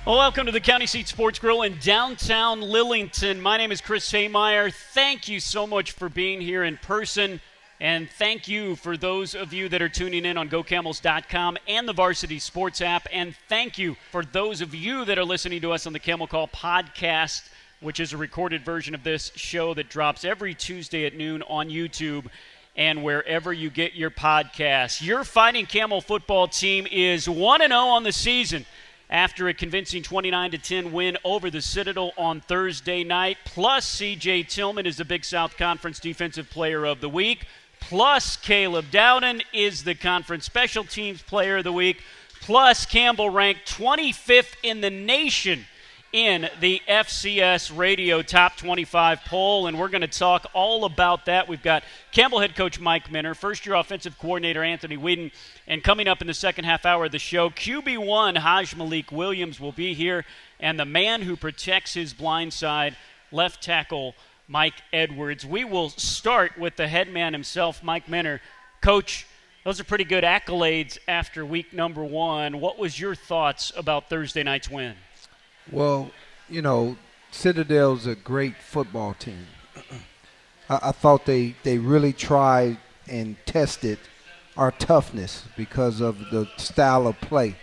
Well, welcome to the County Seat Sports Grill in downtown Lillington. My name is Chris Haymeyer. Thank you so much for being here in person, and thank you for those of you that are tuning in on GoCamels.com and the Varsity Sports app, and thank you for those of you that are listening to us on the Camel Call podcast, which is a recorded version of this show that drops every Tuesday at noon on YouTube and wherever you get your podcasts. Your Fighting Camel football team is 1-0 on the season after a convincing 29-10 win over the Citadel on Thursday night. Plus, C.J. Tillman is the Big South Conference Defensive Player of the Week. Plus, Caleb Dowden is the Conference Special Teams Player of the Week. Plus, Campbell ranked 25th in the nation in the FCS Radio Top 25 poll, and we're going to talk all about that. We've got Campbell head coach Mike Minner, first-year offensive coordinator Anthony Weeden, and coming up in the second half hour of the show, QB1 Hajj-Malik Williams will be here, and the man who protects his blind side, left tackle Mike Edwards. We will start with the head man himself, Mike Minner. Coach, those are pretty good accolades after week number one. What was your thoughts about Thursday night's win? Well, Citadel's a great football team. I thought they really tried and tested our toughness because of the style of play.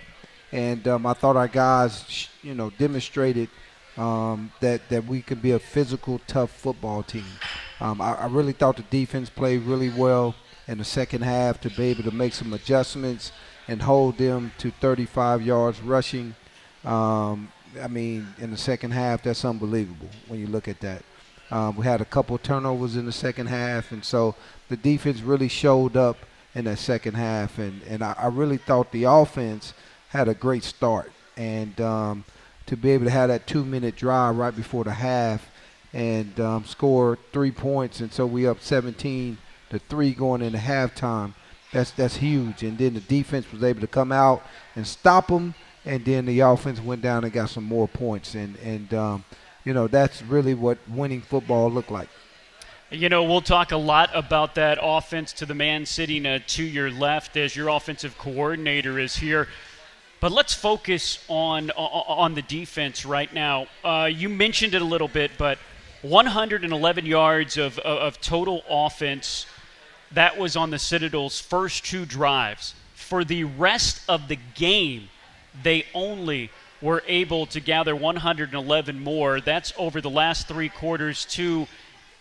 And I thought our guys, demonstrated that we could be a physical, tough football team. I really thought the defense played really well in the second half to be able to make some adjustments and hold them to 35 yards rushing. In the second half, that's unbelievable when you look at that. We had a couple turnovers in the second half, and so the defense really showed up in that second half. And I really thought the offense had a great start. And to be able to have that 2-minute drive right before the half and score 3 points, and so we up 17-3 going into halftime, that's huge. And then the defense was able to come out and stop them. And then the offense went down and got some more points. And that's really what winning football looked like. We'll talk a lot about that offense to the man sitting to your left as your offensive coordinator is here. But let's focus on the defense right now. You mentioned it a little bit, but 111 yards of total offense. That was on the Citadel's first two drives. For the rest of the game, they only were able to gather 111 more. That's over the last three quarters to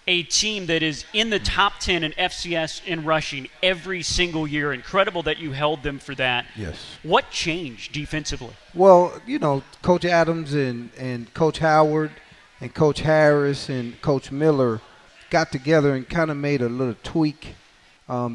a team that is in the top 10 in FCS in rushing every single year. Incredible that you held them for that. Yes. What changed defensively? Well, Coach Adams and Coach Howard and Coach Harris and Coach Miller got together and kind of made a little tweak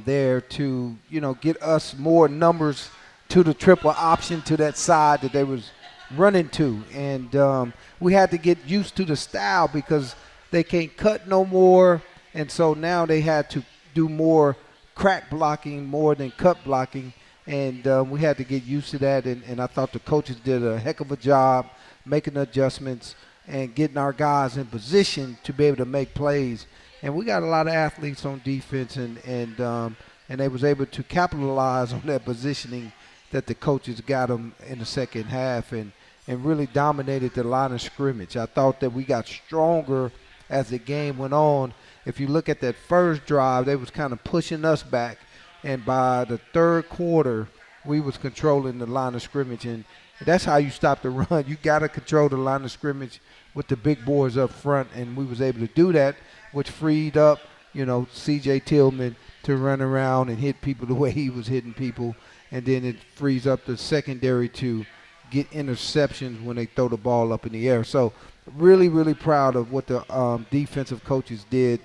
there to, get us more numbers to the triple option to that side that they was running to. And we had to get used to the style because they can't cut no more. And so now they had to do more crack blocking more than cut blocking. And we had to get used to that. And I thought the coaches did a heck of a job making adjustments and getting our guys in position to be able to make plays. And we got a lot of athletes on defense, and they was able to capitalize on that positioning that the coaches got them in the second half and really dominated the line of scrimmage. I thought that we got stronger as the game went on. If you look at that first drive, they was kind of pushing us back, and by the third quarter, we was controlling the line of scrimmage, and that's how you stop the run. You got to control the line of scrimmage with the big boys up front, and we was able to do that, which freed up, C.J. Tillman to run around and hit people the way he was hitting people. And then it frees up the secondary to get interceptions when they throw the ball up in the air. So really, really proud of what the defensive coaches did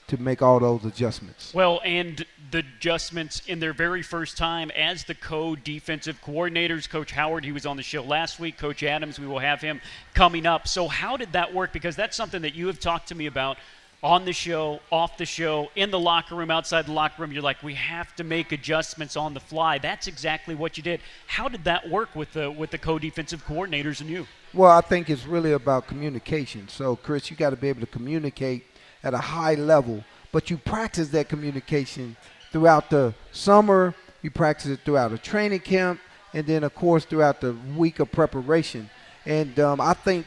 to make all those adjustments. Well, and the adjustments in their very first time as the co-defensive coordinators. Coach Howard, he was on the show last week. Coach Adams, we will have him coming up. So how did that work? Because that's something that you have talked to me about on the show, off the show, in the locker room, outside the locker room. You're like, we have to make adjustments on the fly. That's exactly what you did. How did that work with the co-defensive coordinators and you? Well, I think it's really about communication. So, Chris, you got to be able to communicate at a high level, but you practice that communication throughout the summer. You practice it throughout a training camp, and then, of course, throughout the week of preparation. And I think,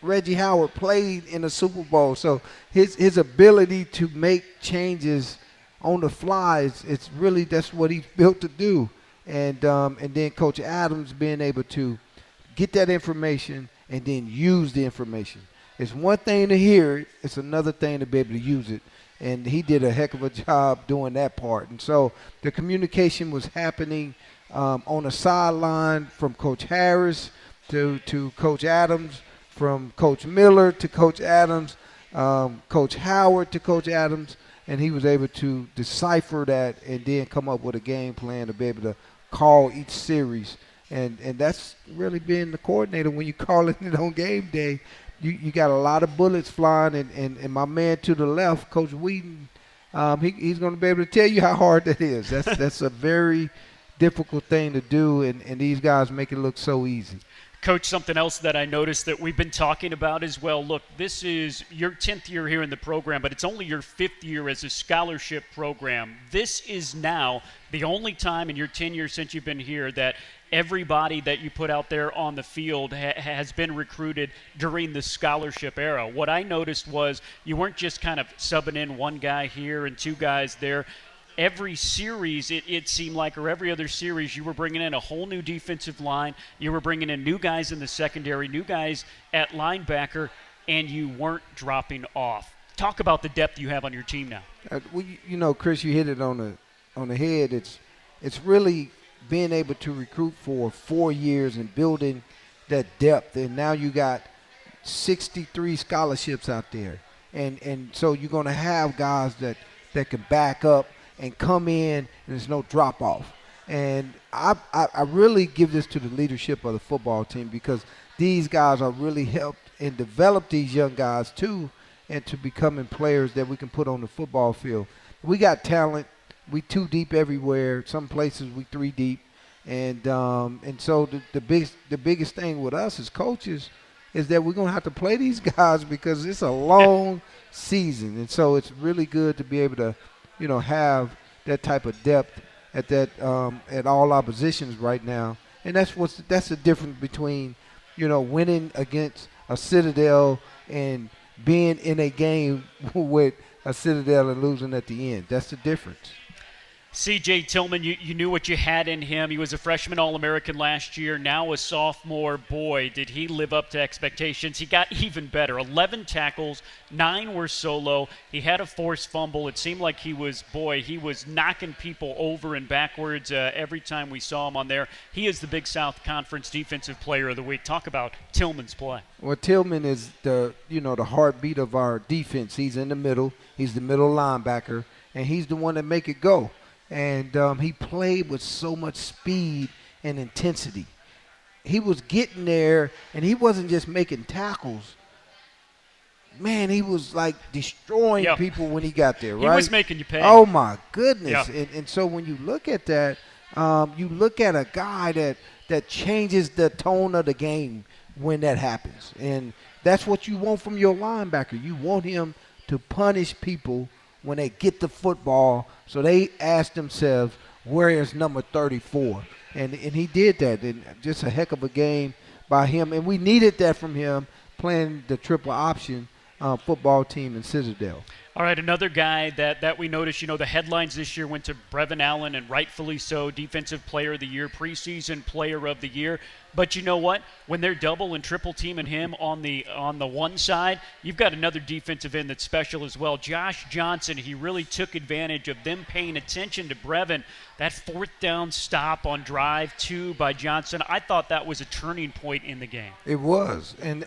Reggie Howard played in the Super Bowl, so his ability to make changes on the fly it's really that's what he's built to do. And then Coach Adams being able to get that information and then use the information. It's one thing to hear it, it's another thing to be able to use it. And he did a heck of a job doing that part. And so the communication was happening on the sideline from Coach Harris to Coach Adams, from Coach Miller to Coach Adams, Coach Howard to Coach Adams, and he was able to decipher that and then come up with a game plan to be able to call each series. And that's really being the coordinator when you're calling it on game day. You got a lot of bullets flying, and my man to the left, Coach Weeden, he's going to be able to tell you how hard that is. That's a very difficult thing to do, and these guys make it look so easy. Coach, something else that I noticed that we've been talking about as well. Look, this is your 10th year here in the program, but it's only your 5th year as a scholarship program. This is now the only time in your 10 years since you've been here that everybody that you put out there on the field has been recruited during the scholarship era. What I noticed was you weren't just kind of subbing in one guy here and two guys there. Every series, it seemed like, or every other series, you were bringing in a whole new defensive line. You were bringing in new guys in the secondary, new guys at linebacker, and you weren't dropping off. Talk about the depth you have on your team now. Chris, you hit it on the head. It's really being able to recruit for 4 years and building that depth. And now you got 63 scholarships out there. And so you're going to have guys that can back up and come in, and there's no drop-off. And I really give this to the leadership of the football team, because these guys are really helped and develop these young guys too, and to becoming players that we can put on the football field. We got talent. We 2 deep everywhere. Some places we 3 deep. And so the biggest thing with us as coaches is that we're going to have to play these guys, because it's a long season. And so it's really good to be able to have that type of depth at all our positions right now. And that's the difference between, winning against a Citadel and being in a game with a Citadel and losing at the end. That's the difference. C.J. Tillman, you knew what you had in him. He was a freshman All-American last year, now a sophomore. Boy, did he live up to expectations. He got even better. 11 tackles, 9 were solo. He had a forced fumble. It seemed like he was knocking people over and backwards every time we saw him on there. He is the Big South Conference Defensive Player of the Week. Talk about Tillman's play. Well, Tillman is the heartbeat of our defense. He's in the middle. He's the middle linebacker, and he's the one that make it go. And he played with so much speed and intensity. He was getting there, and he wasn't just making tackles. Man, he was like destroying people when he got there, right? He was making you pay. Oh, my goodness. Yeah. And so when you look at that, you look at a guy that changes the tone of the game when that happens. And that's what you want from your linebacker. You want him to punish people when they get the football, so they ask themselves, where is number 34? And he did that, and just a heck of a game by him. And we needed that from him, playing the triple option football team in Citadel. All right, another guy that we noticed, the headlines this year went to Brevin Allen, and rightfully so, Defensive Player of the Year, preseason Player of the Year. But you know what? When they're double and triple teaming him on the one side, you've got another defensive end that's special as well. Josh Johnson, he really took advantage of them paying attention to Brevin. That 4th down stop on drive 2 by Johnson, I thought that was a turning point in the game. It was. And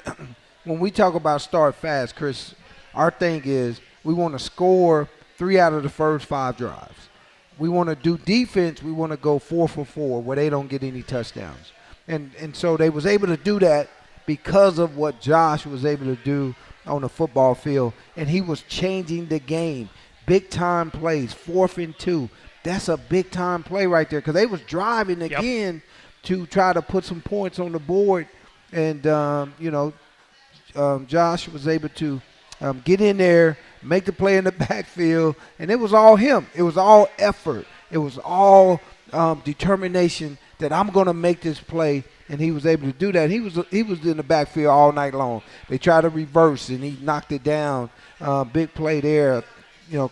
when we talk about start fast, Chris, our thing is we want to score 3 out of the first 5 drives. We want to do defense. We want to go 4 for 4 where they don't get any touchdowns. And so they was able to do that because of what Josh was able to do on the football field. And he was changing the game. Big-time plays, 4th and 2. That's a big-time play right there, because they was driving again to try to put some points on the board. And, Josh was able to get in there, make the play in the backfield, and it was all him. It was all effort. It was all determination that I'm going to make this play and he was able to do that. He was in the backfield all night long. They tried to reverse, and he knocked it down. Big play there,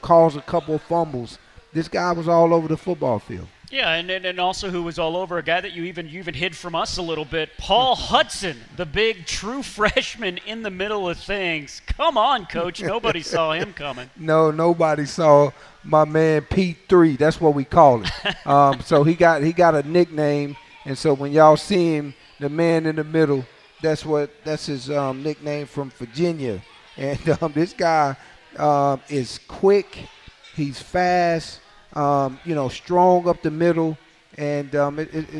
caused a couple of fumbles. This guy was all over the football field. Yeah, and also who was all over, a guy that you even hid from us a little bit, Paul Hudson, the big true freshman in the middle of things. Come on, Coach. Nobody saw him coming. No, nobody saw my man P3. That's what we call him. So he got a nickname, and so when y'all see him, the man in the middle, that's his nickname from Virginia. And this guy is quick. He's fast. Strong up the middle, and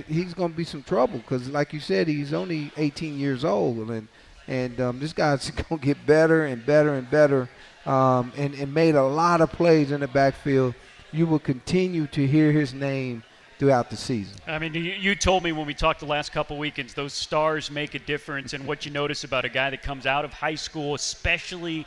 he's going to be some trouble because, like you said, he's only 18 years old, and this guy's going to get better and better and better, and made a lot of plays in the backfield. You will continue to hear his name throughout the season. I mean, you told me when we talked the last couple weekends, those stars make a difference, and what you notice about a guy that comes out of high school, especially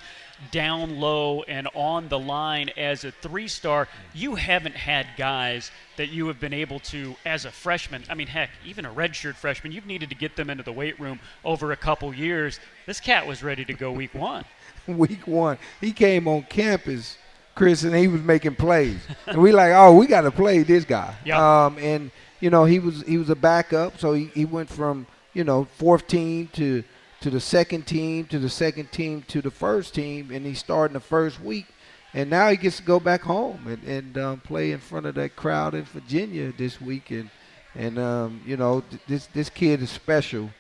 down low and on the line as a 3-star, you haven't had guys that you have been able to, as a freshman, I mean, heck, even a redshirt freshman, you've needed to get them into the weight room over a couple years. This cat was ready to go week 1. Week 1. He came on campus, Chris, and he was making plays. And we we got to play this guy. Yep. And, he was a backup, so he went from, fourth team to the second team, to the second team, to the first team, and he's starting the first week. And now he gets to go back home and play in front of that crowd in Virginia this week. And this kid is special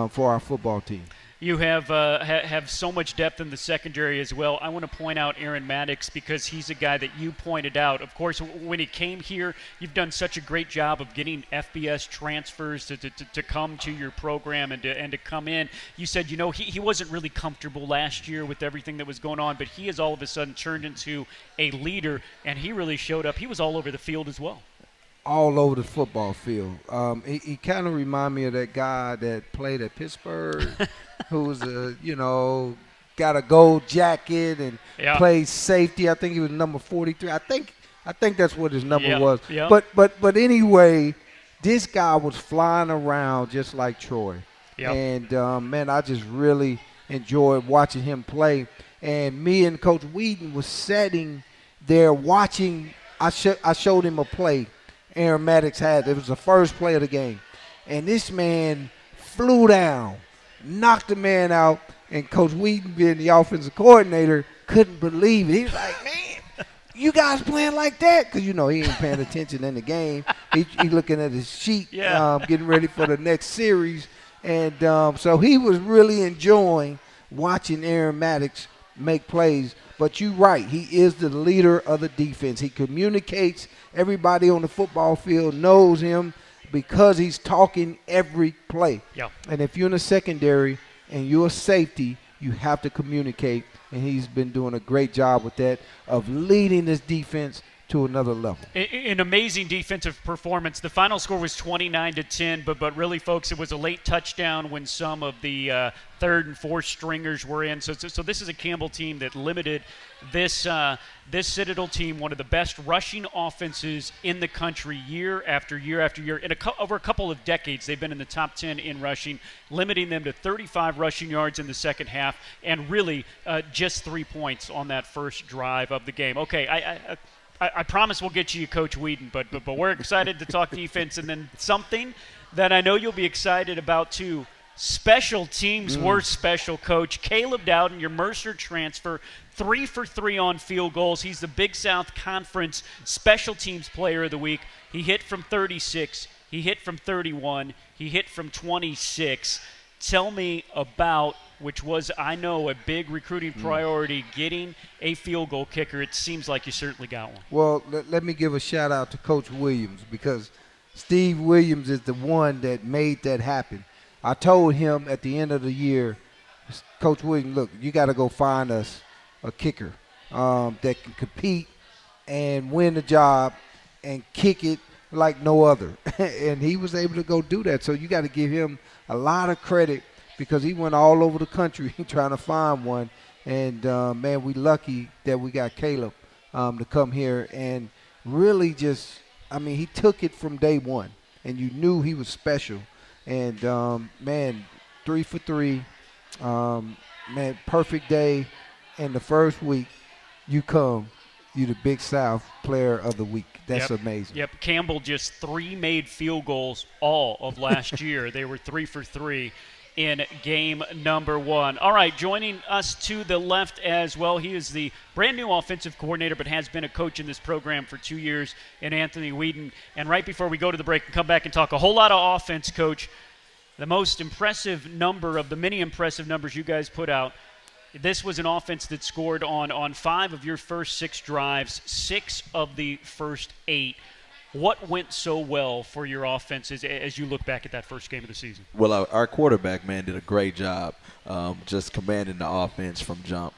for our football team. You have so much depth in the secondary as well. I want to point out Aaron Maddox because he's a guy that you pointed out. Of course, when he came here, you've done such a great job of getting FBS transfers to come to your program and to come in. You said, he wasn't really comfortable last year with everything that was going on, but he has all of a sudden turned into a leader, and he really showed up. He was all over the field as well. All over the football field. He kind of reminded me of that guy that played at Pittsburgh, who was got a gold jacket and played safety. I think he was number 43. I think that's what his number was. Yeah. But anyway, this guy was flying around just like Troy. Yep. And man, I just really enjoyed watching him play. And me and Coach Weeden was sitting there watching. I showed him a play Aaron Maddox had. It was the first play of the game. And this man flew down, knocked the man out, and Coach Weeden, being the offensive coordinator, couldn't believe it. He was like, man, you guys playing like that? Because, he ain't paying attention in the game. He looking at his sheet, getting ready for the next series. And so he was really enjoying watching Aaron Maddox make plays. But you're right. He is the leader of the defense. He communicates. Everybody on the football field knows him because he's talking every play. Yeah. And if you're in the secondary and you're a safety, you have to communicate. And he's been doing a great job with that, of leading this defense to another level. An amazing defensive performance. The final score was 29-10, but really, folks, it was a late touchdown when some of the third and fourth stringers were in. So this is a Campbell team that limited this Citadel team, one of the best rushing offenses in the country, year after year after year. Over a couple of decades, they've been in the top 10 in rushing, limiting them to 35 rushing yards in the second half, and really just 3 points on that first drive of the game. Okay, I promise we'll get you Coach Weeden, but we're excited to talk defense. And then something that I know you'll be excited about too, special teams were special, Coach. Caleb Dowden, your Mercer transfer, 3 for 3 on field goals. He's the Big South Conference Special Teams Player of the Week. He hit from 36. He hit from 31. He hit from 26. Tell me about, which was, I know, a big recruiting priority, getting a field goal kicker. It seems like you certainly got one. Well, let me give a shout-out to Coach Williams, because Steve Williams is the one that made that happen. I told him at the end of the year, Coach Williams, look, you got to go find us a kicker that can compete and win the job and kick it like no other. And he was able to go do that. So you got to give him a lot of credit, because he went all over the country trying to find one. And, man, we lucky that we got Caleb to come here and really just, I mean, he took it from day one, and you knew he was special. And, man, 3 for 3. Man, perfect day. And the first week, you the Big South Player of the Week. That's amazing. Yep, Campbell just 3 made field goals all of last year. They were 3 for 3 in game number 1. All right, joining us to the left as well, he is the brand new offensive coordinator but has been a coach in this program for 2 years, and Anthony Weeden. And right before we go to the break and come back and talk a whole lot of offense, Coach, the most impressive number of the many impressive numbers you guys put out, this was an offense that scored on 5 of your first 6 drives, 6 of the first 8. What went so well for your offense as you look back at that first game of the season? Well, our quarterback, man, did a great job just commanding the offense from jump.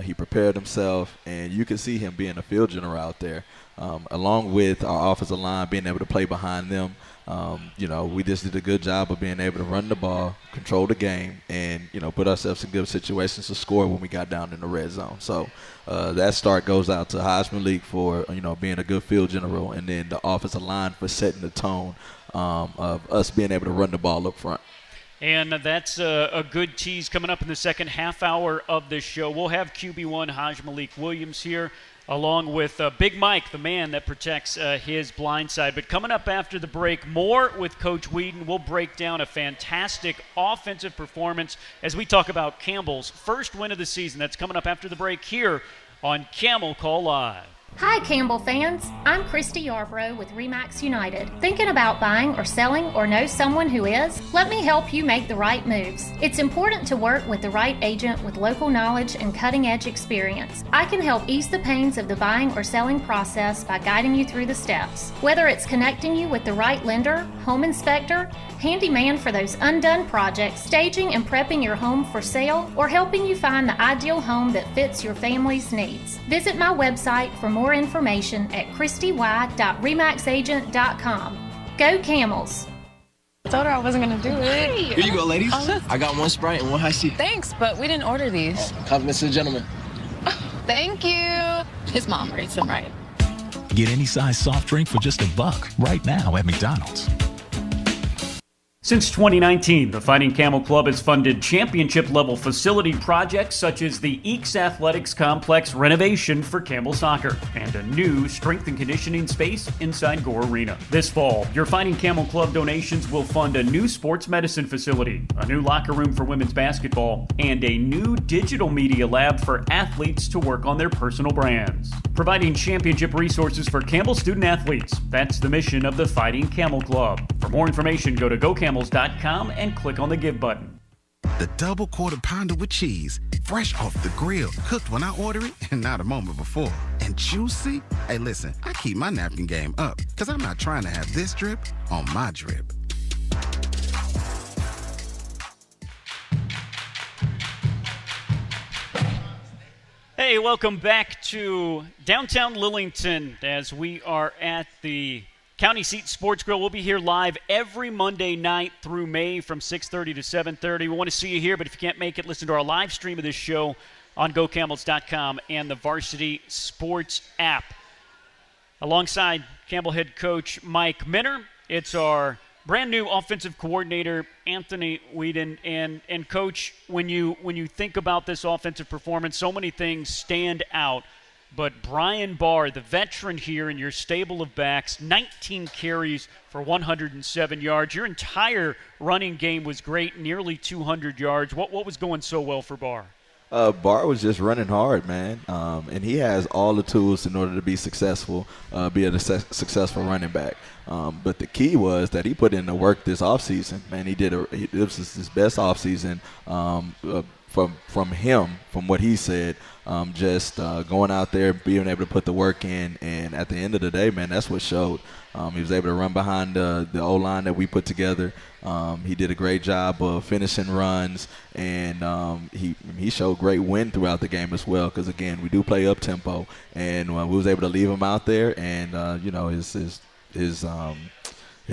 He prepared himself, and you could see him being a field general out there, along with our offensive line being able to play behind them. We just did a good job of being able to run the ball, control the game, and, put ourselves in good situations to score when we got down in the red zone. So that start goes out to Hajj-Malik for, being a good field general, and then the offensive line for setting the tone of us being able to run the ball up front. And that's a good tease coming up in the second half hour of this show. We'll have QB1 Hajj-Malik Williams here, along with Big Mike, the man that protects his blind side. But coming up after the break, more with Coach Weeden. We'll break down a fantastic offensive performance as we talk about Campbell's first win of the season. That's coming up after the break here on Camel Call Live. Hi, Campbell fans. I'm Christy Yarbrough with RE/MAX United. Thinking about buying or selling or know someone who is? Let me help you make the right moves. It's important to work with the right agent with local knowledge and cutting-edge experience. I can help ease the pains of the buying or selling process by guiding you through the steps. Whether it's connecting you with the right lender, home inspector, handyman for those undone projects, staging and prepping your home for sale, or helping you find the ideal home that fits your family's needs. Visit my website for more information at christy.remaxagent.com. Go Camels! I told her I wasn't going to do it. Here you go, ladies. I got 1 Sprite and 1 Hi-C. Thanks, but we didn't order these. Compliments to the gentleman. Thank you. His mom raised him right. Get any size soft drink for just $1 right now at McDonald's. Since 2019, the Fighting Camel Club has funded championship-level facility projects such as the Eakes Athletics Complex renovation for Campbell Soccer and a new strength and conditioning space inside Gore Arena. This fall, your Fighting Camel Club donations will fund a new sports medicine facility, a new locker room for women's basketball, and a new digital media lab for athletes to work on their personal brands. Providing championship resources for Campbell student athletes. That's the mission of the Fighting Camel Club. For more information, go to GoCamels.com and click on the Give button. The double quarter pounder with cheese, fresh off the grill, cooked when I order it and not a moment before. And juicy? Hey, listen, I keep my napkin game up because I'm not trying to have this drip on my drip. Hey, welcome back to downtown Lillington as we are at the County Seat Sports Grill. We'll be here live every Monday night through May from 6:30 to 7:30. We want to see you here, but if you can't make it, listen to our live stream of this show on GoCamels.com and the Varsity Sports app. Alongside Campbell head coach Mike Minner, it's our brand new offensive coordinator Anthony Weeden. And coach, when you think about this offensive performance, so many things stand out. But Brian Barr, the veteran here in your stable of backs, 19 carries for 107 yards. Your entire running game was great, nearly 200 yards. What was going so well for Barr? Barr was just running hard, man, and he has all the tools in order to be successful, be a successful running back. But the key was that he put in the work this offseason. Man, this was his best offseason from what he said. Just going out there, being able to put the work in, and at the end of the day, man, that's what showed. He was able to run behind the O-line that we put together. He did a great job of finishing runs, and he showed great win throughout the game as well. Because again, we do play up tempo, and we was able to leave him out there, and his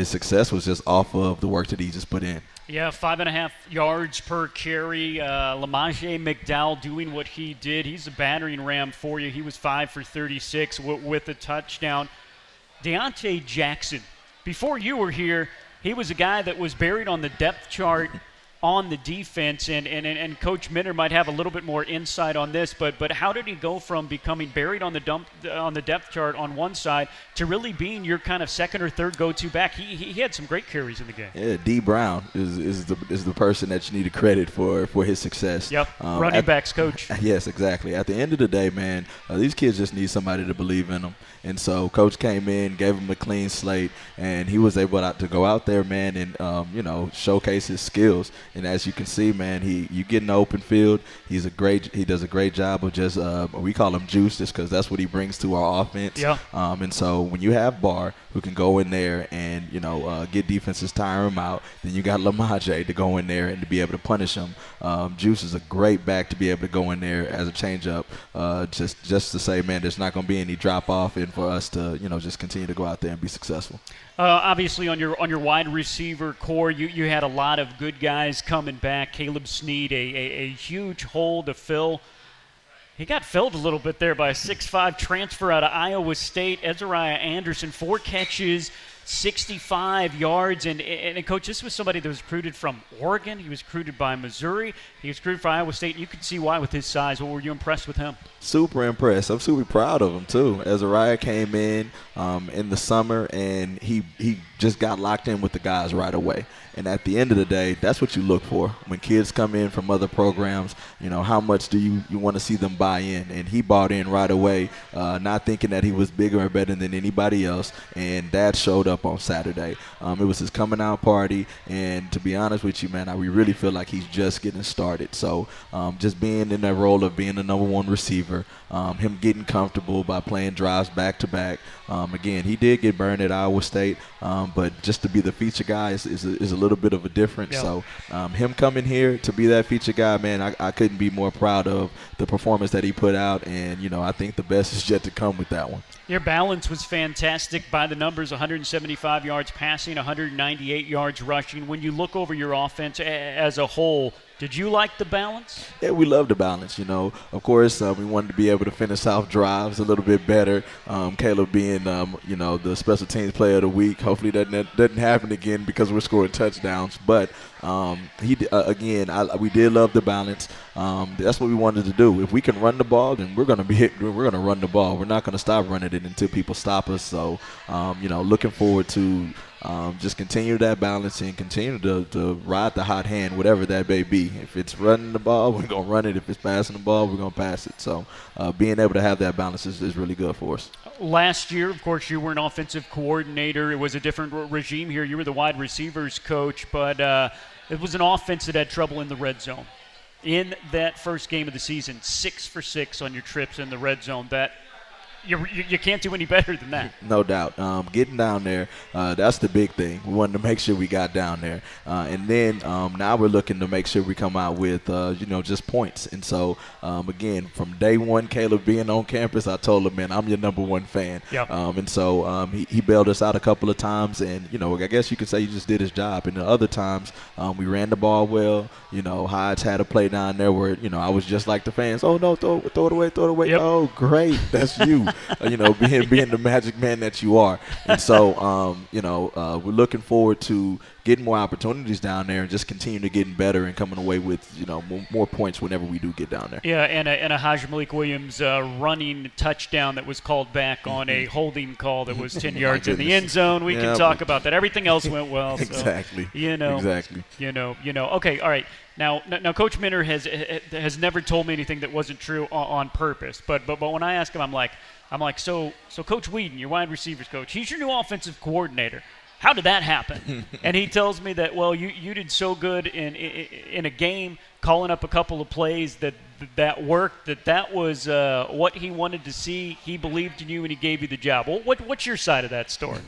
success was just off of the work that he just put in. Yeah, 5.5 yards per carry. Lamaje McDowell doing what he did. He's a battering ram for you. He was 5 for 36 with a touchdown. Deontay Jackson, before you were here, he was a guy that was buried on the depth chart on the defense, and Coach Minter might have a little bit more insight on this, but how did he go from becoming buried on the depth chart on one side to really being your kind of second or third go-to back? He had some great carries in the game. Yeah, D. Brown is the person that you need to credit for his success. Yep, running backs coach. Yes, exactly. At the end of the day, man, these kids just need somebody to believe in them. And so Coach came in, gave him a clean slate, and he was able to go out there, man, and showcase his skills. And as you can see, man, you get in the open field. He does a great job of just we call him juice, just because that's what he brings to our offense. Yeah. And so when you have Barr who can go in there and get defenses, tire him out, then you got Lamaje to go in there and to be able to punish him. Juice is a great back to be able to go in there as a changeup, just to say, man, there's not going to be any drop off, and for us to just continue to go out there and be successful. Obviously, on your wide receiver core, you had a lot of good guys coming back. Caleb Snead, a huge hole to fill. He got filled a little bit there by a 6'5" transfer out of Iowa State. Ezariah Anderson, 4 catches, 65 yards. And Coach, this was somebody that was recruited from Oregon. He was recruited by Missouri. He was recruited for Iowa State. And you could see why with his size. What were you impressed with him? Super impressed. I'm super proud of him, too. Ezariah came in the summer, and he just got locked in with the guys right away. And at the end of the day, that's what you look for. When kids come in from other programs, how much do you want to see them buy in? And he bought in right away, not thinking that he was bigger or better than anybody else. And that showed up on Saturday. It was his coming out party. And to be honest with you, man, we really feel like he's just getting started. So just being in that role of being the number one receiver, him getting comfortable by playing drives back to back. Again, he did get burned at Iowa State, but just to be the feature guy is a little bit of a difference. Yeah. So him coming here to be that feature guy, man, I couldn't be more proud of the performance that he put out, and I think the best is yet to come with that one. Your balance was fantastic by the numbers, 175 yards passing, 198 yards rushing. When you look over your offense as a whole, did you like the balance? Yeah, we love the balance, Of course, we wanted to be able to finish off drives a little bit better. Caleb being, the special teams player of the week. Hopefully that doesn't happen again because we're scoring touchdowns. But we did love the balance. That's what we wanted to do. If we can run the ball, then we're going to run the ball. We're not going to stop running it until people stop us. So, looking forward to just continue that balance and continue to ride the hot hand, whatever that may be. If it's running the ball, we're going to run it. If it's passing the ball, we're going to pass it. So being able to have that balance is really good for us. Last year, of course, you were an offensive coordinator. It was a different regime here. You were the wide receivers coach, but it was an offense that had trouble in the red zone. In that first game of the season, 6 for 6 on your trips in the red zone. That You can't do any better than that. No doubt. Getting down there, that's the big thing. We wanted to make sure we got down there. And then now we're looking to make sure we come out with, just points. And so, again, from day one, Caleb being on campus, I told him, man, I'm your number one fan. Yep. And so he bailed us out a couple of times. And, I guess you could say he just did his job. And the other times, we ran the ball well. Hodge had a play down there where, I was just like the fans. Oh, no, throw it away. Yep. Oh, great. That's you. Being the magic man that you are. And so, we're looking forward to getting more opportunities down there and just continue to getting better and coming away with, more points whenever we do get down there. Yeah, and a Hajj-Malik Williams running touchdown that was called back on a holding call that was 10 yards in the end zone. We can talk about that. Everything else went well. So, exactly. Exactly. Okay, all right. Now, Coach Minter has never told me anything that wasn't true on purpose. But when I ask him, I'm like, so Coach Weeden, your wide receivers coach, he's your new offensive coordinator. How did that happen? And he tells me that, well, you did so good in a game, calling up a couple of plays that worked, that was what he wanted to see. He believed in you and he gave you the job. Well, what's your side of that story?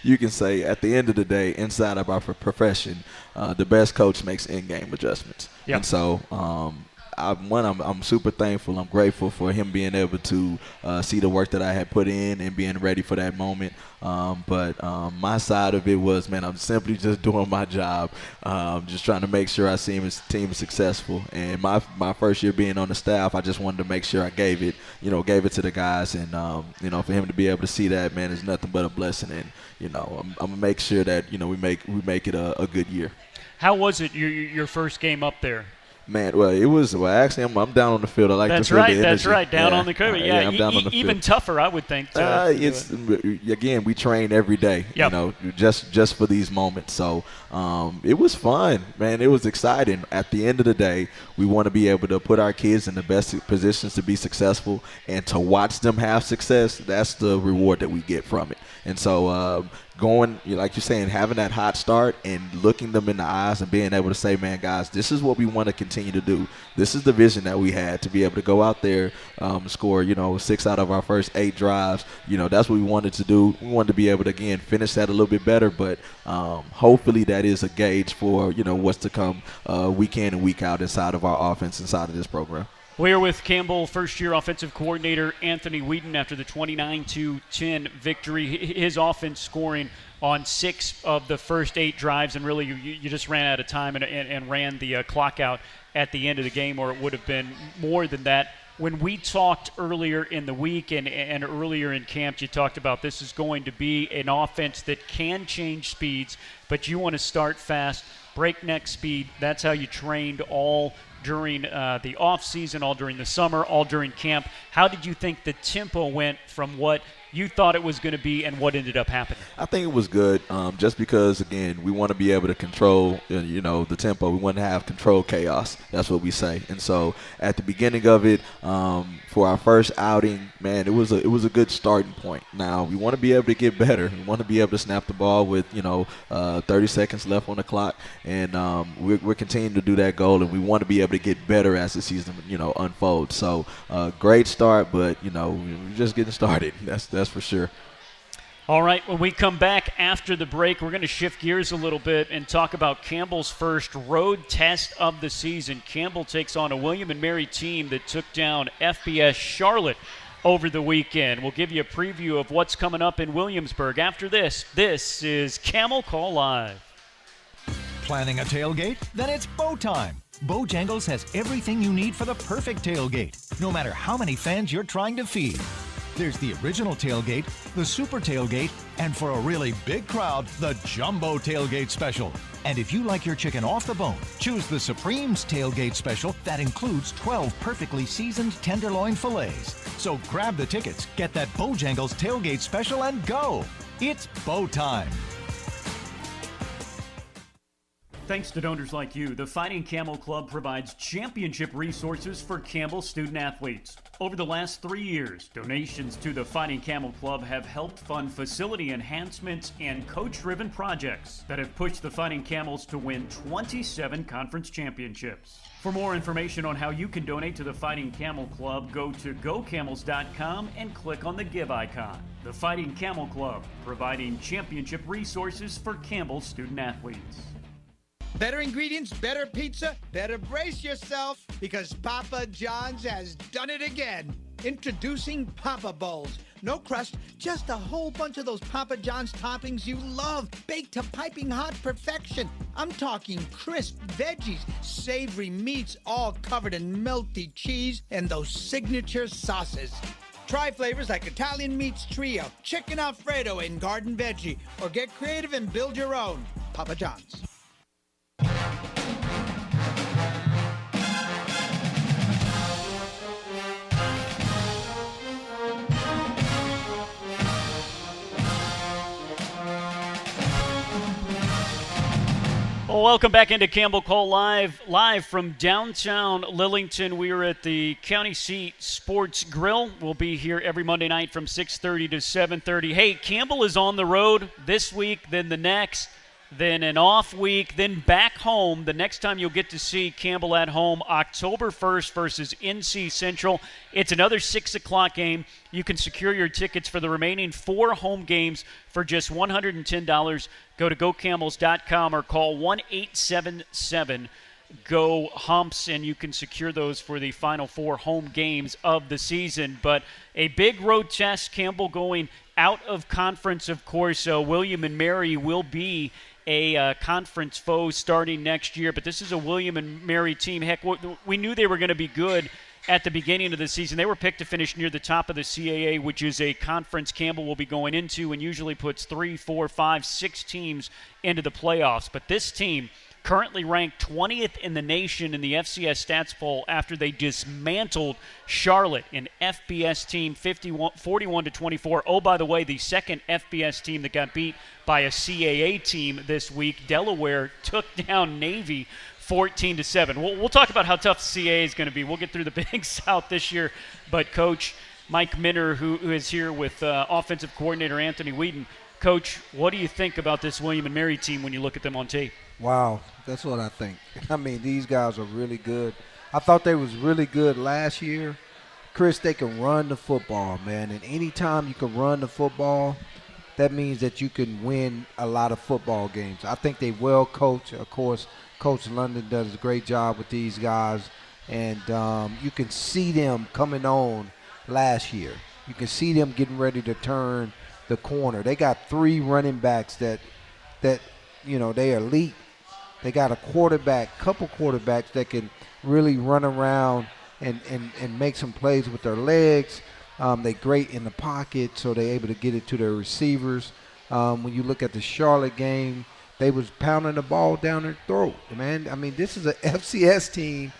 You can say at the end of the day, inside of our profession, the best coach makes in-game adjustments. Yep. And so I'm super thankful. I'm grateful for him being able to see the work that I had put in and being ready for that moment. But my side of it was, man, I'm simply just doing my job, just trying to make sure our team is successful. And my first year being on the staff, I just wanted to make sure I gave it to the guys. And, for him to be able to see that, man, is nothing but a blessing. And, I'm going to make sure that, we make it a good year. How was it your first game up there? Man, well, it was. Well, actually, I'm down on the field. I like to feel the energy. That's right. Down on the court. Yeah, I'm down on the even field. Tougher, I would think. Again, we train every day. Yep. Just for these moments. So it was fun, man. It was exciting. At the end of the day, we want to be able to put our kids in the best positions to be successful, and to watch them have success. That's the reward that we get from it. And so going, like you're saying, having that hot start and looking them in the eyes and being able to say, man, guys, this is what we want to continue to do. This is the vision that we had, to be able to go out there, score, 6 out of our first 8 drives. That's what we wanted to do. We wanted to be able to, again, finish that a little bit better, but hopefully that is a gauge for, what's to come week in and week out inside of our offense, inside of this program. We are with Campbell first-year offensive coordinator Anthony Weeden after the 29-10 victory. His offense scoring on 6 of the first 8 drives, and really you just ran out of time and ran the clock out at the end of the game, or it would have been more than that. When we talked earlier in the week and earlier in camp, you talked about this is going to be an offense that can change speeds, but you want to start fast, breakneck speed. That's how you trained all during the off season, all during the summer, all during camp. How did you think the tempo went from what you thought it was going to be and what ended up happening? I think it was good, just because, again, we want to be able to control, the tempo. We want to have controlled chaos. That's what we say. And so at the beginning of it, for our first outing, man, it was a good starting point. Now, we want to be able to get better. We want to be able to snap the ball with, 30 seconds left on the clock. And we're continuing to do that goal, and we want to be able to get better as the season, unfolds. So great start, but, we're just getting started. That's for sure. All right, when we come back after the break, we're going to shift gears a little bit and talk about Campbell's first road test of the season. Campbell takes on a William & Mary team that took down FBS Charlotte over the weekend. We'll give you a preview of what's coming up in Williamsburg. After this is Camel Call Live. Planning a tailgate? Then it's Bow time. Bojangles has everything you need for the perfect tailgate, no matter how many fans you're trying to feed. There's the original tailgate, the super tailgate, and for a really big crowd, the jumbo tailgate special. And if you like your chicken off the bone, choose the Supreme's tailgate special that includes 12 perfectly seasoned tenderloin fillets. So grab the tickets, get that Bojangles tailgate special, and go. It's Bow time. Thanks to donors like you, the Fighting Camel Club provides championship resources for Campbell student athletes. Over the last 3 years, donations to the Fighting Camel Club have helped fund facility enhancements and coach-driven projects that have pushed the Fighting Camels to win 27 conference championships. For more information on how you can donate to the Fighting Camel Club, go to gocamels.com and click on the Give icon. The Fighting Camel Club, providing championship resources for Campbell student athletes. Better ingredients, better pizza, better brace yourself, because Papa John's has done it again. Introducing Papa Bowls. No crust, just a whole bunch of those Papa John's toppings you love, baked to piping hot perfection. I'm talking crisp veggies, savory meats, all covered in melty cheese, and those signature sauces. Try flavors like Italian Meats Trio, Chicken Alfredo, and Garden Veggie, or get creative and build your own. Papa John's. Well, welcome back into Campbell Call live from downtown Lillington. We are at the County Seat Sports Grill. We'll be here every Monday night from 6:30 to 7:30. Hey, Campbell is on the road this week, then the next, then an off week, then back home. The next time you'll get to see Campbell at home, October 1st versus NC Central. It's another 6 o'clock game. You can secure your tickets for the remaining 4 home games for just $110. Go to gocamels.com or call 1-877 go humps, and you can secure those for the final 4 home games of the season. But a big road test, Campbell going out of conference, of course. William and Mary will be a conference foe starting next year, but this is a William and Mary team. Heck, we knew they were going to be good at the beginning of the season. They were picked to finish near the top of the CAA, which is a conference Campbell will be going into and usually puts 3, 4, 5, 6 teams into the playoffs. But this team currently ranked 20th in the nation in the FCS stats poll after they dismantled Charlotte, an FBS team, 41-24. Oh, by the way, the second FBS team that got beat by a CAA team this week, Delaware, took down Navy 14-7. We'll talk about how tough CAA is going to be. We'll get through the Big South this year. But Coach Mike Minner, who is here with offensive coordinator Anthony Weeden. Coach, what do you think about this William and Mary team when you look at them on tape? Wow, that's what I think. I mean, these guys are really good. I thought they was really good last year. Chris, they can run the football, man. And anytime you can run the football, that means that you can win a lot of football games. I think they well coach. Of course, Coach London does a great job with these guys. And you can see them coming on last year. You can see them getting ready to turn the corner. They got 3 running backs that you know, they elite. They got a couple quarterbacks that can really run around and make some plays with their legs. They're great in the pocket, so they're able to get it to their receivers. When you look at the Charlotte game, they was pounding the ball down their throat, man. I mean, this is an FCS team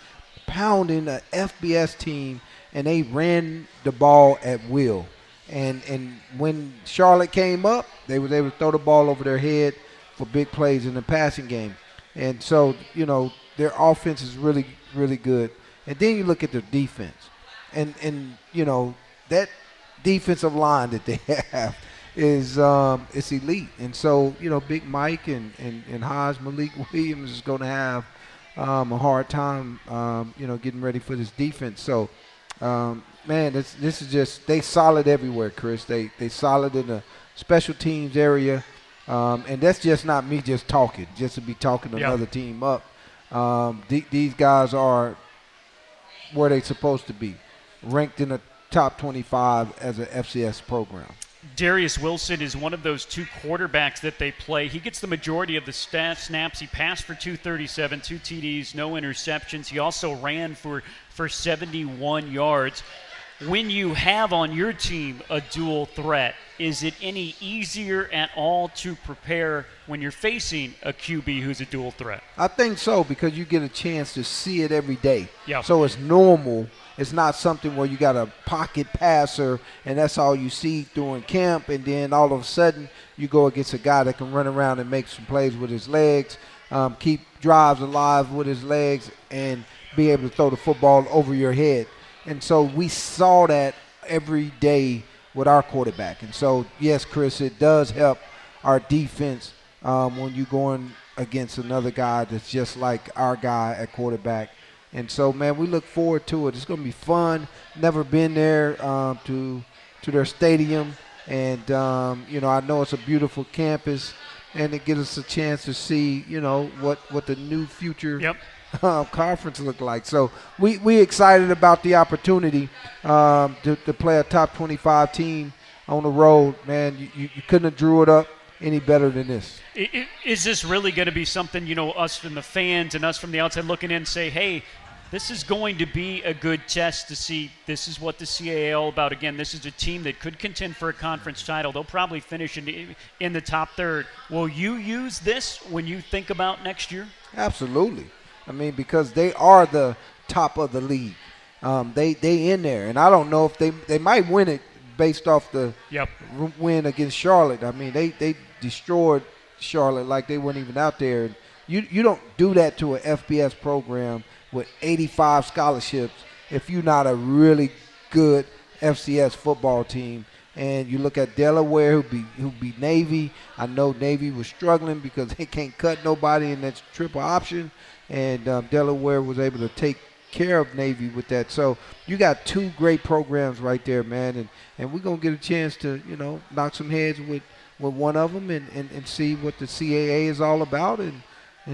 pounding an FBS team, and they ran the ball at will. And when Charlotte came up, they was able to throw the ball over their head for big plays in the passing game. And so, you know, their offense is really, really good. And then you look at their defense. And you know, that defensive line that they have is it's elite. And so, you know, Big Mike and Hajj-Malik Williams is going to have a hard time, you know, getting ready for this defense. So, man, this is just – they solid everywhere, Chris. They solid in the special teams area. And that's just not me just talking, just to be talking another team up. These guys are where they're supposed to be, ranked in the top 25 as an FCS program. Darius Wilson is one of those 2 quarterbacks that they play. He gets the majority of the snaps. He passed for 237, 2 TDs, no interceptions. He also ran for 71 yards. When you have on your team a dual threat, is it any easier at all to prepare when you're facing a QB who's a dual threat? I think so, because you get a chance to see it every day. Yeah. So it's normal. It's not something where you got a pocket passer and that's all you see during camp, and then all of a sudden you go against a guy that can run around and make some plays with his legs, keep drives alive with his legs, and be able to throw the football over your head. And so we saw that every day with our quarterback. And so, yes, Chris, it does help our defense when you're going against another guy that's just like our guy at quarterback. And so, man, we look forward to it. It's going to be fun. Never been there to their stadium. And, you know, I know it's a beautiful campus, and it gives us a chance to see, you know, what the new future conference look like. So we excited about the opportunity to play a top 25 team on the road. Man, you couldn't have drew it up any better than this. Is this really going to be something, you know, us from the fans and us from the outside looking in say, hey, this is going to be a good test to see this is what the CAA is all about. Again, this is a team that could contend for a conference title. They'll probably finish in the top third. Will you use this when you think about next year? Absolutely. I mean, because they are the top of the league. They in there. And I don't know if they might win it based off the win against Charlotte. I mean, they destroyed Charlotte like they weren't even out there. You don't do that to an FBS program with 85 scholarships if you're not a really good FCS football team. And you look at Delaware, who beat Navy. I know Navy was struggling because they can't cut nobody in that triple option. And Delaware was able to take care of Navy with that. So you got 2 great programs right there, man. And we're going to get a chance to, you know, knock some heads with one of them and see what the CAA is all about and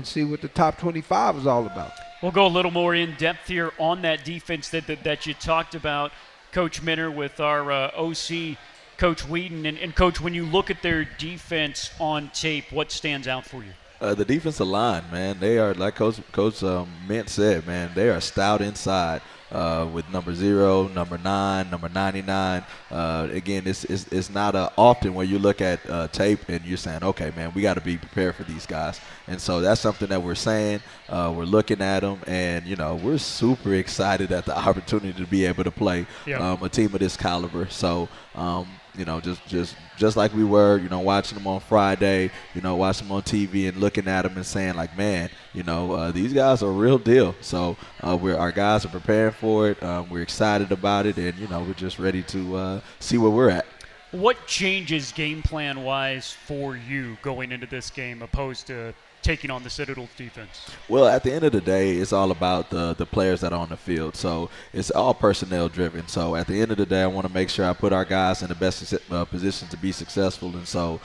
see what the top 25 is all about. We'll go a little more in depth here on that defense that you talked about, Coach Minner, with our OC, Coach Weeden. And Coach, when you look at their defense on tape, what stands out for you? The defensive line, man, they are, like Coach Mint said, man, they are stout inside with number 0, number 9, number 99. Again, it's not often where you look at tape and you're saying, okay, man, we got to be prepared for these guys. And so that's something that we're saying. We're looking at them, and, we're super excited at the opportunity to be able to play a team of this caliber. So, just like we were, watching them on Friday, watching them on TV and looking at them and saying, like, man, these guys are a real deal. So our guys are preparing for it. We're excited about it, and, we're just ready to see where we're at. What changes game plan-wise for you going into this game opposed to taking on the Citadel's defense? Well, at the end of the day, it's all about the players that are on the field. So it's all personnel driven. So at the end of the day, I want to make sure I put our guys in the best position to be successful. And so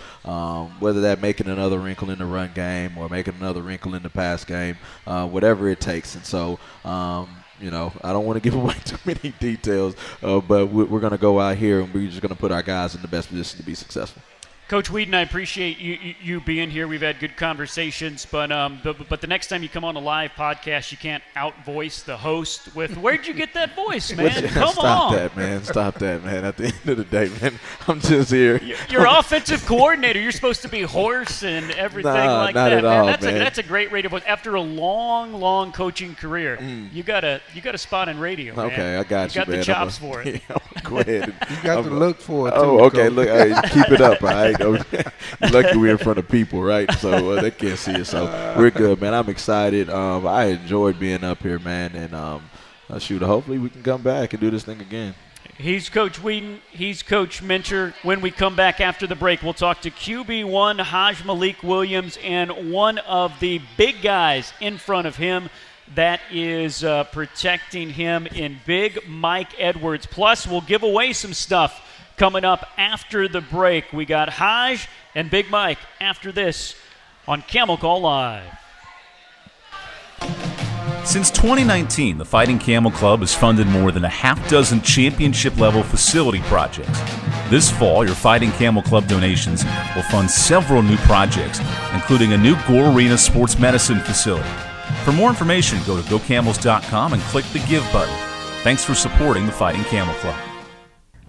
whether that making another wrinkle in the run game or making another wrinkle in the pass game, whatever it takes. And so I don't want to give away too many details, but we're going to go out here and we're just going to put our guys in the best position to be successful. Coach Weeden, I appreciate you being here. We've had good conversations, but the next time you come on a live podcast, you can't out-voice the host with, where'd you get that voice, man? Come on. Stop that, man. At the end of the day, man, I'm just here. You're offensive coordinator. You're supposed to be hoarse and everything like not that, at all, man. man. That's a great radio voice. After a long coaching career, you got a spot in radio, man. Okay, I got you, man. You got the chops for it. Go ahead. You got to look for it, too. Oh, okay. Coach. Look, hey, keep it up, all right? Lucky we're in front of people, right? So they can't see us. So we're good, man. I'm excited. I enjoyed being up here, man. And hopefully we can come back and do this thing again. He's Coach Weeden. He's Coach Minter. When we come back after the break, we'll talk to QB1 Hajj-Malik Williams and one of the big guys in front of him that is protecting him in Big Mike Edwards. Plus, we'll give away some stuff coming up after the break. We got Hajj and Big Mike after this on Camel Call Live. Since 2019, the Fighting Camel Club has funded more than a half-dozen championship-level facility projects. This fall, your Fighting Camel Club donations will fund several new projects, including a new Gore Arena sports medicine facility. For more information, go to gocamels.com and click the Give button. Thanks for supporting the Fighting Camel Club.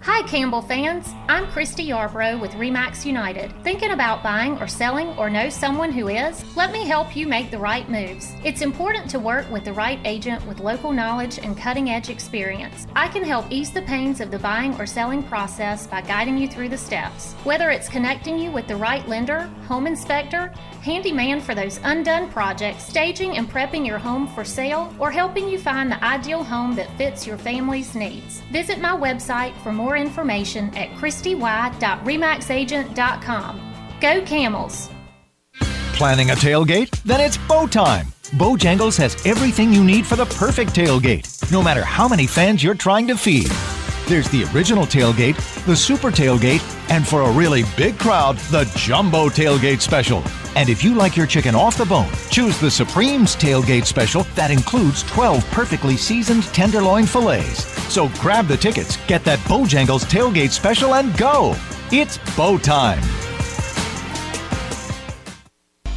Hi Campbell fans, I'm Christy Yarbrough with RE/MAX United. Thinking about buying or selling or know someone who is? Let me help you make the right moves. It's important to work with the right agent with local knowledge and cutting-edge experience. I can help ease the pains of the buying or selling process by guiding you through the steps. Whether it's connecting you with the right lender, home inspector, handyman for those undone projects, staging and prepping your home for sale, or helping you find the ideal home that fits your family's needs. Visit my website for more information at christy.remaxagent.com. Go Camels! Planning a tailgate? Then it's bow time. Bojangles has everything you need for the perfect tailgate, no matter how many fans you're trying to feed. There's the original tailgate, the super tailgate, and for a really big crowd, the jumbo tailgate special. And if you like your chicken off the bone, choose the Supreme's tailgate special that includes 12 perfectly seasoned tenderloin fillets. So grab the tickets, get that Bojangles tailgate special, and go! It's bow time.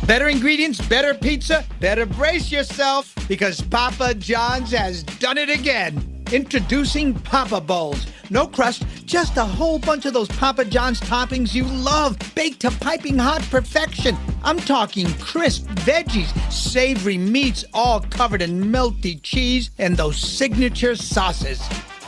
Better ingredients, better pizza, better brace yourself because Papa John's has done it again. Introducing Papa Bowls. No crust, just a whole bunch of those Papa John's toppings you love, baked to piping hot perfection. I'm talking crisp veggies, savory meats, all covered in melty cheese, and those signature sauces.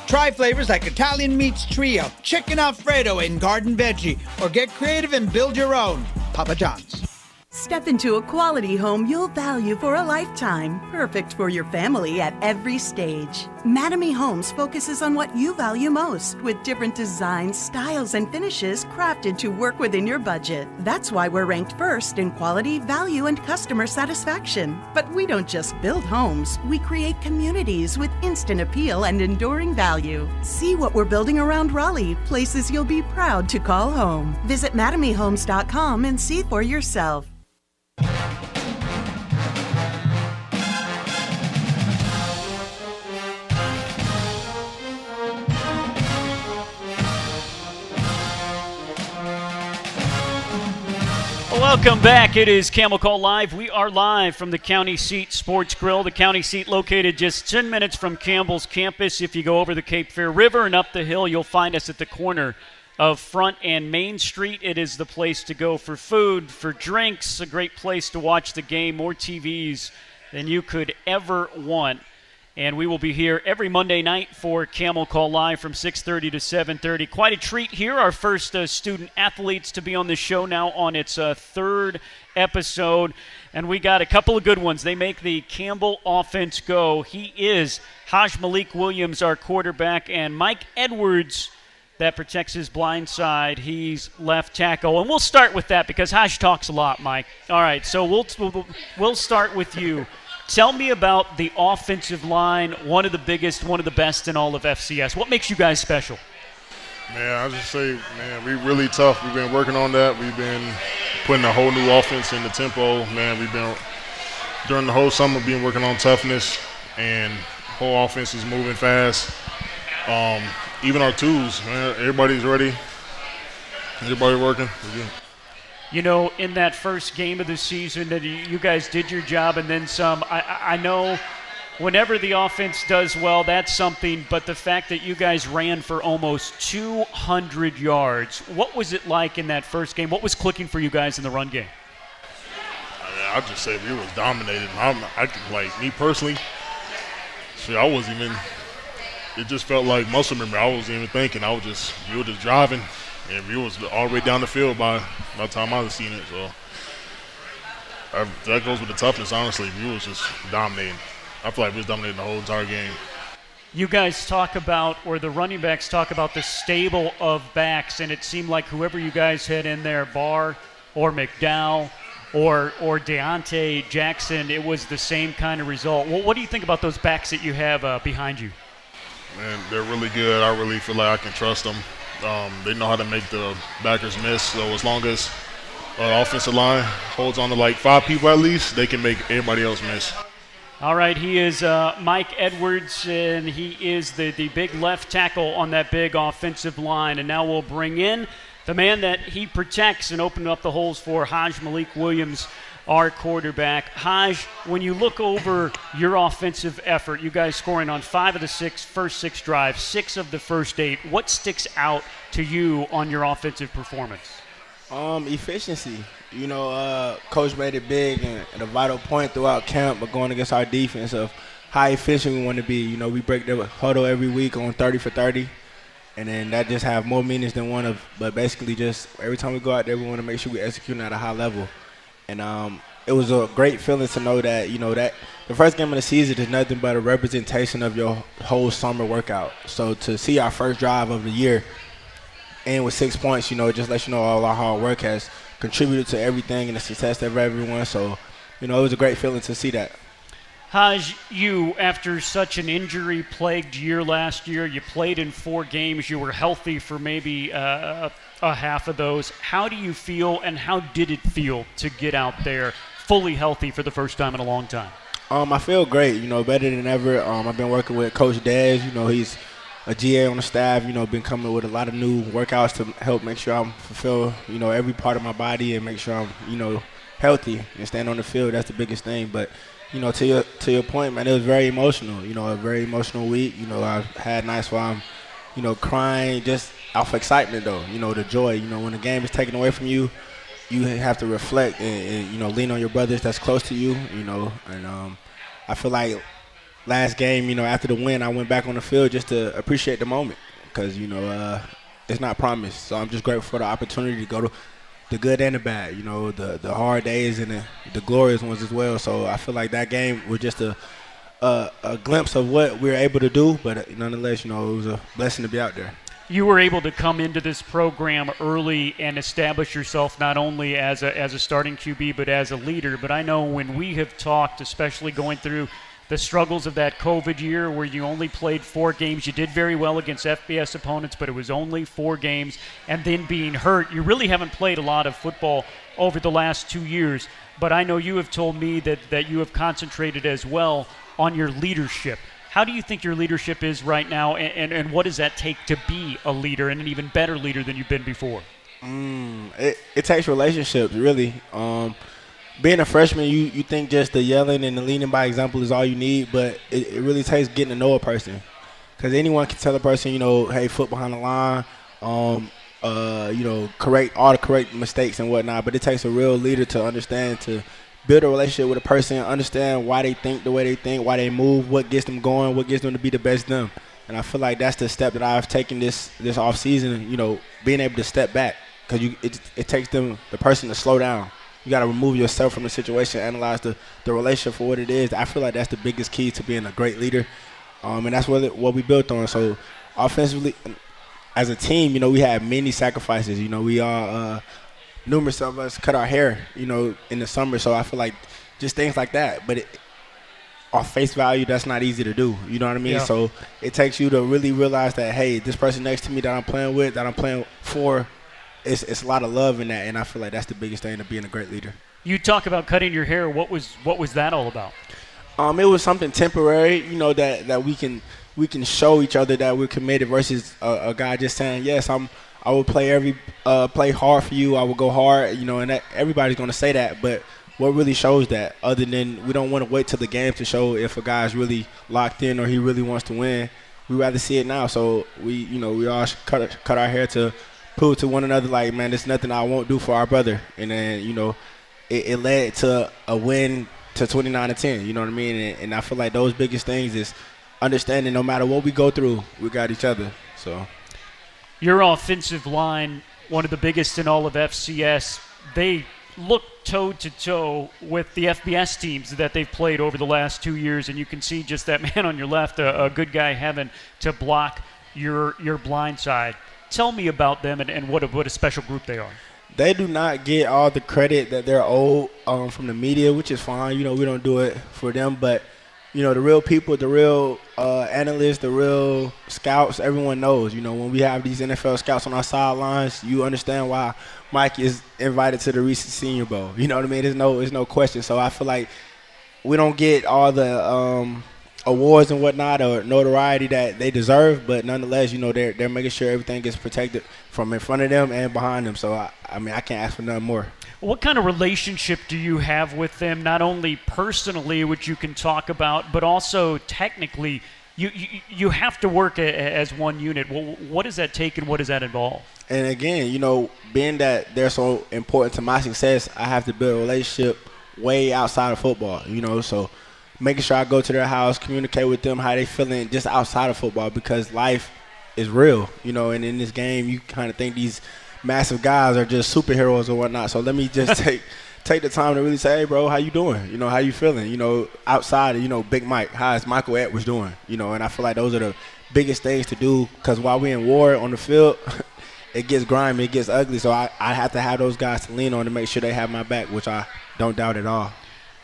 Try flavors like Italian Meats Trio, Chicken Alfredo, and Garden Veggie, or get creative and build your own. Papa John's. Step into a quality home you'll value for a lifetime, perfect for your family at every stage. Mattamy Homes focuses on what you value most, with different designs, styles, and finishes crafted to work within your budget. That's why we're ranked first in quality, value, and customer satisfaction. But we don't just build homes, we create communities with instant appeal and enduring value. See what we're building around Raleigh, places you'll be proud to call home. Visit MattamyHomes.com and see for yourself. Welcome back. It is Camel Call Live. We are live from the County Seat Sports Grill. The County Seat located just 10 minutes from Campbell's campus. If you go over the Cape Fear River and up the hill, you'll find us at the corner of Front and Main Street. It is the place to go for food, for drinks, a great place to watch the game, more TVs than you could ever want. And we will be here every Monday night for Camel Call Live from 6:30 to 7:30. Quite a treat here. Our first student athletes to be on the show now on its third episode. And we got a couple of good ones. They make the Campbell offense go. He is Hajj-Malik Williams, our quarterback, and Mike Edwards, that protects his blind side. He's left tackle. And we'll start with that because Hajj talks a lot, Mike. All right, so we'll start with you. Tell me about the offensive line, one of the biggest, one of the best in all of FCS. What makes you guys special? Man, I just say, man, we really tough. We've been working on that. We've been putting a whole new offense in the tempo. Man, we've been, during the whole summer, been working on toughness, and whole offense is moving fast. Even our twos, man, everybody's ready. Everybody working. You know, in that first game of the season, that you guys did your job and then some. I know whenever the offense does well, that's something, but the fact that you guys ran for almost 200 yards, what was it like in that first game? What was clicking for you guys in the run game? I just say we was dominated. Me personally, I wasn't even, it just felt like muscle memory. I wasn't even thinking. We were just driving. And we was all the way down the field by the time I was seeing it. So that goes with the toughness, honestly. We was just dominating. I feel like we was dominating the whole entire game. You guys talk about, or the running backs talk about the stable of backs, and it seemed like whoever you guys had in there, Barr or McDowell or Deontay Jackson, it was the same kind of result. Well, what do you think about those backs that you have behind you? Man, they're really good. I really feel like I can trust them. They know how to make the backers miss. So as long as offensive line holds on to like 5 people at least, they can make everybody else miss. All right, he is Mike Edwards, and he is the big left tackle on that big offensive line. And now we'll bring in the man that he protects and open up the holes for, Hajj-Malik Williams, our quarterback. Hajj, when you look over your offensive effort, you guys scoring on 5 of the first 6 drives, 6 of the first 8. What sticks out to you on your offensive performance? Efficiency. You know, Coach made it big and a vital point throughout camp, but going against our defense of how efficient we want to be. You know, we break the huddle every week on 30 for 30. And then that just have more meanings than but basically just every time we go out there, we want to make sure we execute at a high level. And it was a great feeling to know that, you know, that the first game of the season is nothing but a representation of your whole summer workout. So to see our first drive of the year end with 6 points, you know, it just lets you know all our hard work has contributed to everything and the success of everyone. So, you know, it was a great feeling to see that. Hajj, you, after such an injury-plagued year last year, you played in 4 games. You were healthy for maybe a half of those. How do you feel, and how did it feel to get out there fully healthy for the first time in a long time? I feel great, you know, better than ever. I've been working with Coach Dez. You know, he's a GA on the staff, you know, been coming with a lot of new workouts to help make sure I'm fulfill, you know, every part of my body and make sure I'm, you know, healthy and stand on the field. That's the biggest thing. But, you know, to your point, man, it was very emotional. You know, a very emotional week. You know, I've had nights where I'm, you know, crying just off excitement, though. You know, the joy. You know, when the game is taken away from you, you have to reflect and you know, lean on your brothers that's close to you. You know, and I feel like last game, you know, after the win, I went back on the field just to appreciate the moment because, you know, it's not promised. So I'm just grateful for the opportunity to go to the good and the bad, you know, the hard days and the glorious ones as well. So I feel like that game was just a glimpse of what we were able to do, but nonetheless, you know, it was a blessing to be out there. You were able to come into this program early and establish yourself not only as a starting QB but as a leader. But I know when we have talked, especially going through the struggles of that COVID year where you only played 4 games. You did very well against FBS opponents, but it was only 4 games. And then being hurt, you really haven't played a lot of football over the last 2 years. But I know you have told me that you have concentrated as well on your leadership. How do you think your leadership is right now, and what does that take to be a leader and an even better leader than you've been before? It takes relationships, really. Being a freshman, you think just the yelling and the leading by example is all you need, but it really takes getting to know a person. Because anyone can tell a person, hey, foot behind the line, correct all the correct mistakes and whatnot. But it takes a real leader to understand, to build a relationship with a person, understand why they think the way they think, why they move, what gets them going, what gets them to be the best them. And I feel like that's the step that I've taken this off season. Being able to step back, because it takes the person to slow down. You got to remove yourself from the situation, analyze the relationship for what it is. I feel like that's the biggest key to being a great leader, and that's what we built on. So offensively, as a team, we had many sacrifices. We all numerous of us cut our hair, in the summer. So I feel like just things like that. But off face value, that's not easy to do. You know what I mean? Yeah. So it takes you to really realize that, hey, this person next to me that I'm playing with, that I'm playing for, it's a lot of love in that, and I feel like that's the biggest thing to being a great leader. You talk about cutting your hair. What was that all about? It was something temporary, that we can show each other that we're committed versus a guy just saying, yes, I will play play hard for you. I will go hard, and that, everybody's going to say that. But what really shows that, other than we don't want to wait till the game to show if a guy's really locked in or he really wants to win, we rather see it now. So we all cut our hair to prove to one another, like, man, there's nothing I won't do for our brother. And then, it led to a win to 29-10, you know what I mean? And I feel like those biggest things is understanding no matter what we go through, we got each other. So your offensive line, one of the biggest in all of FCS, they look toe-to-toe with the FBS teams that they've played over the last 2 years, and you can see just that man on your left, a good guy having to block your blind side. Tell me about them and what a special group they are. They do not get all the credit that they're owed from the media, which is fine. We don't do it for them. But, the real people, the real analysts, the real scouts, everyone knows. When we have these NFL scouts on our sidelines, you understand why Mike is invited to the recent Senior Bowl. You know what I mean? There's no question. So I feel like we don't get all the awards and whatnot or notoriety that they deserve, but nonetheless, they're making sure everything gets protected from in front of them and behind them. So I mean, I can't ask for nothing more. What kind of relationship do you have with them, not only personally, which you can talk about, but also technically? You have to work as one unit. Well, what does that take and what does that involve? And again, being that they're so important to my success, I have to build a relationship way outside of football, so making sure I go to their house, communicate with them how they feeling just outside of football, because life is real, and in this game you kind of think these massive guys are just superheroes or whatnot. So let me just take the time to really say, hey, bro, how you doing? How you feeling? Outside of, Big Mike, how is Michael Edwards doing? And I feel like those are the biggest things to do, because while we're in war on the field, it gets grimy, it gets ugly. So I have to have those guys to lean on to make sure they have my back, which I don't doubt at all.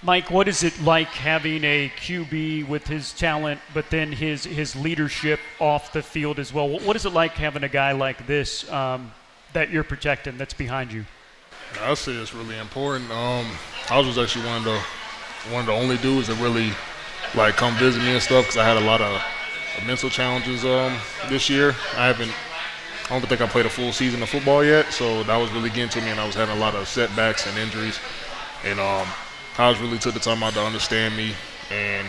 Mike, what is it like having a QB with his talent, but then his leadership off the field as well? What is it like having a guy like this that you're protecting, that's behind you? I'd say it's really important. I was actually one of the only dudes that really come visit me and stuff, because I had a lot of mental challenges this year. I don't think I played a full season of football yet, so that was really getting to me, and I was having a lot of setbacks and injuries. And Hajj really took the time out to understand me, and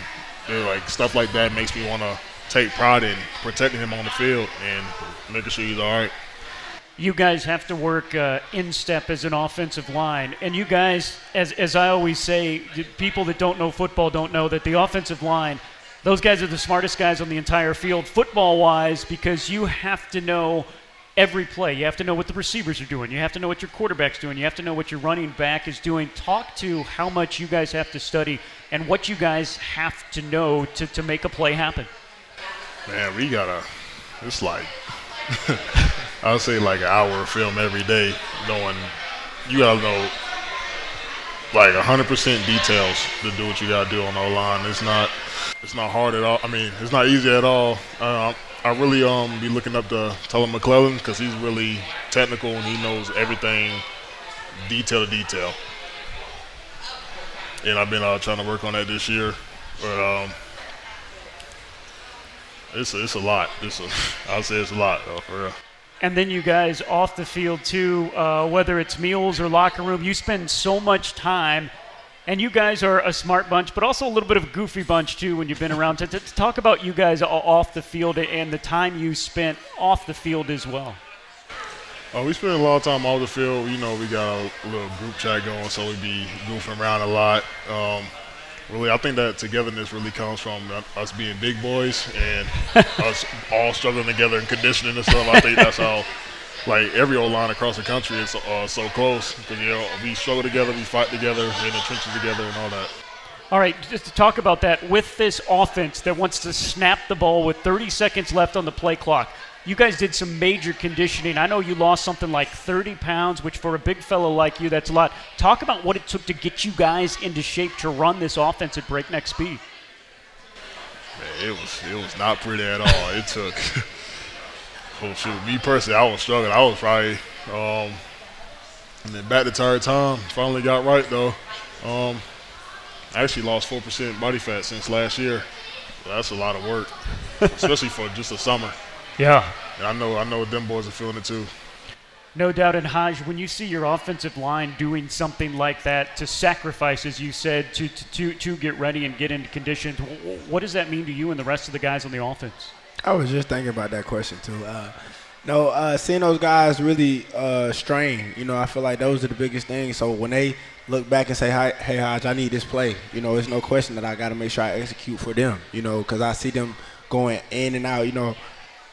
stuff like that makes me want to take pride in protecting him on the field and making sure he's all right. You guys have to work in step as an offensive line, and you guys, as I always say, people that don't know football don't know that the offensive line, those guys are the smartest guys on the entire field football-wise, because you have to know every play. You have to know what the receivers are doing. You have to know what your quarterback's doing. You have to know what your running back is doing. Talk to how much you guys have to study and what you guys have to know to make a play happen. Man, it's like, I would say an hour of film every day, knowing you got to know 100% details to do what you got to do on the O-line. It's not hard at all. I mean, it's not easy at all. I really be looking up to Tully McClellan, because he's really technical and he knows everything detail to detail. And I've been trying to work on that this year, but it's a lot. I'll say it's a lot, though, for real. and then you guys off the field too, whether it's meals or locker room, you spend so much time. And you guys are a smart bunch, but also a little bit of a goofy bunch, too, when you've been around. To talk about you guys off the field and the time you spent off the field as well. We spend a lot of time off the field. You know, we got a little group chat going, so we be goofing around a lot. Really, I think that togetherness really comes from us being big boys and us all struggling together in conditioning and stuff. I think that's how – like every O-line across the country is so close because, you know, we struggle together, we fight together, we're in the trenches together and all that. All right, just to talk about that, with this offense that wants to snap the ball with 30 seconds left on the play clock, you guys did some major conditioning. I know you lost something like 30 pounds, which for a big fellow like you, that's a lot. Talk about what it took to get you guys into shape to run this offense at breakneck speed. Man, it was not pretty at all. It took – oh, shoot. Me personally, I was struggling. I was probably and then back to tired time. Finally got right, though. I actually lost 4% body fat since last year. So that's a lot of work, especially for just a summer. Yeah. And I know them boys are feeling it, too. No doubt. And Hajj, when you see your offensive line doing something like that to sacrifice, as you said, to get ready and get into condition, what does that mean to you and the rest of the guys on the offense? I was just thinking about that question, too. Seeing those guys really strain, you know, I feel like those are the biggest things. So when they look back and say, hey, Hajj, I need this play, you know, it's no question that I got to make sure I execute for them, you know, because I see them going in and out. You know,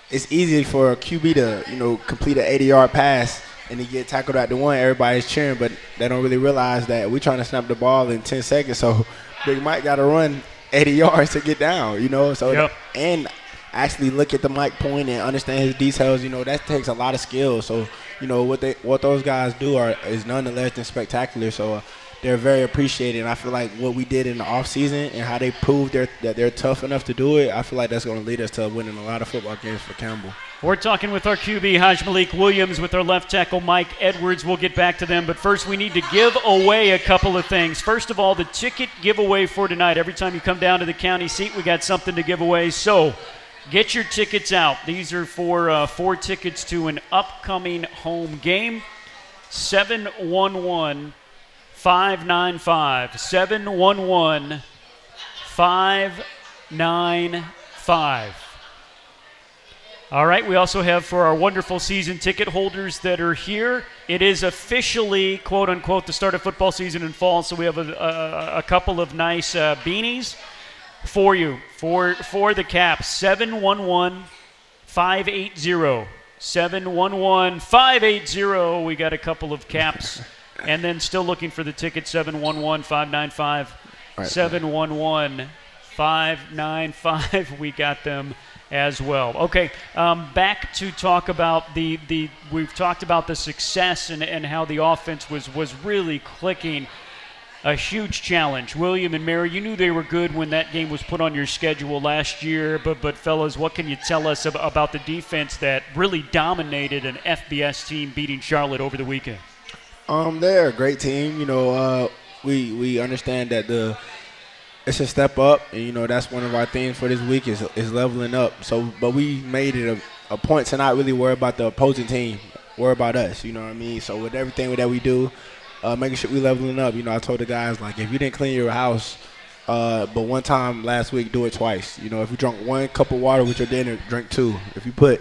it's easy for a QB to, you know, complete an 80-yard pass and to get tackled at the one. Everybody's cheering, but they don't really realize that we're trying to snap the ball in 10 seconds. So Big Mike got to run 80 yards to get down, you know. So yep. And actually look at the mic point and understand his details, you know, that takes a lot of skill. So, you know, what those guys do is none the less than spectacular. So they're very appreciated. And I feel like what we did in the offseason and how they proved that they're tough enough to do it, I feel like that's going to lead us to winning a lot of football games for Campbell. We're talking with our QB, Hajj-Malik Williams, with our left tackle, Mike Edwards. We'll get back to them. But first, we need to give away a couple of things. First of all, the ticket giveaway for tonight. Every time you come down to the county seat, we got something to give away. So get your tickets out. These are for 4 tickets to an upcoming home game. 711-595. 711-595. All right, we also have for our wonderful season ticket holders that are here, it is officially, quote unquote, the start of football season in fall, so we have a couple of nice beanies for you, for the Caps. 711-580. 711-580. We got a couple of Caps. And then still looking for the ticket, 711-595. 711-595. We got them as well. Okay, back to talk about we've talked about the success and how the offense was really clicking. A huge challenge. William and Mary, you knew they were good when that game was put on your schedule last year, but fellas, what can you tell us about the defense that really dominated an FBS team beating Charlotte over the weekend? They're a great team. You know, we understand that it's a step up, and you know that's one of our themes for this week is leveling up. So, but we made it a point to not really worry about the opposing team, worry about us. You know what I mean? So with everything that we do, making sure we leveling up. You know, I told the guys, like, if you didn't clean your house, but one time last week, do it twice. You know, if you drank 1 cup of water with your dinner, drink 2. If you put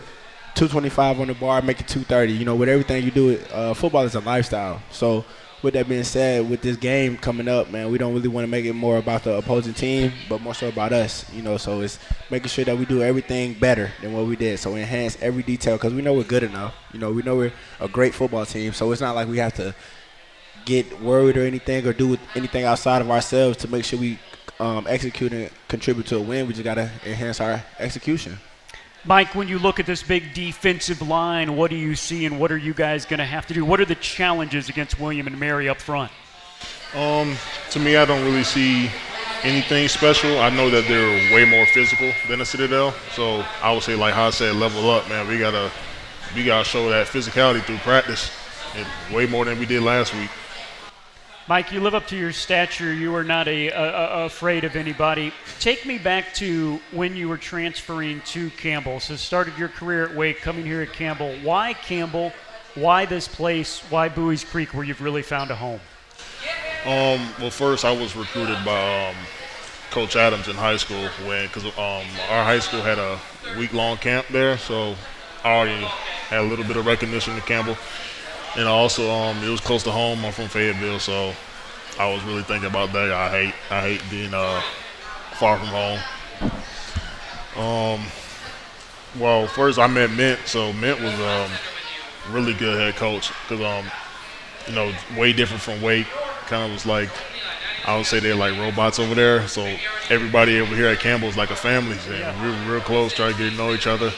$2.25 on the bar, make it $2.30. You know, with everything you do, football is a lifestyle. So with that being said, with this game coming up, man, we don't really want to make it more about the opposing team, but more so about us. You know, so it's making sure that we do everything better than what we did. So enhance every detail because we know we're good enough. You know, we know we're a great football team. So it's not like we have to get worried or anything or do anything outside of ourselves to make sure we execute and contribute to a win. We just got to enhance our execution. Mike, when you look at this big defensive line, what do you see and what are you guys going to have to do? What are the challenges against William and Mary up front? To me, I don't really see anything special. I know that they're way more physical than the Citadel. So I would say, like how I said, level up, man. We gotta show that physicality through practice, and way more than we did last week. Mike, you live up to your stature. You are not afraid of anybody. Take me back to when you were transferring to Campbell. So started your career at Wake, coming here at Campbell. Why Campbell? Why this place? Why Bowie's Creek, where you've really found a home? Well, first I was recruited by Coach Adams in high school because our high school had a week-long camp there, so I already had a little bit of recognition to Campbell. And also, it was close to home. I'm from Fayetteville, so I was really thinking about that. I hate being far from home. Well, first I met Mint. So Mint was really good head coach because way different from Wake. Kind of was like, I would say they're like robots over there. So everybody over here at Campbell is like a family. And we were real close, trying to get to know each other.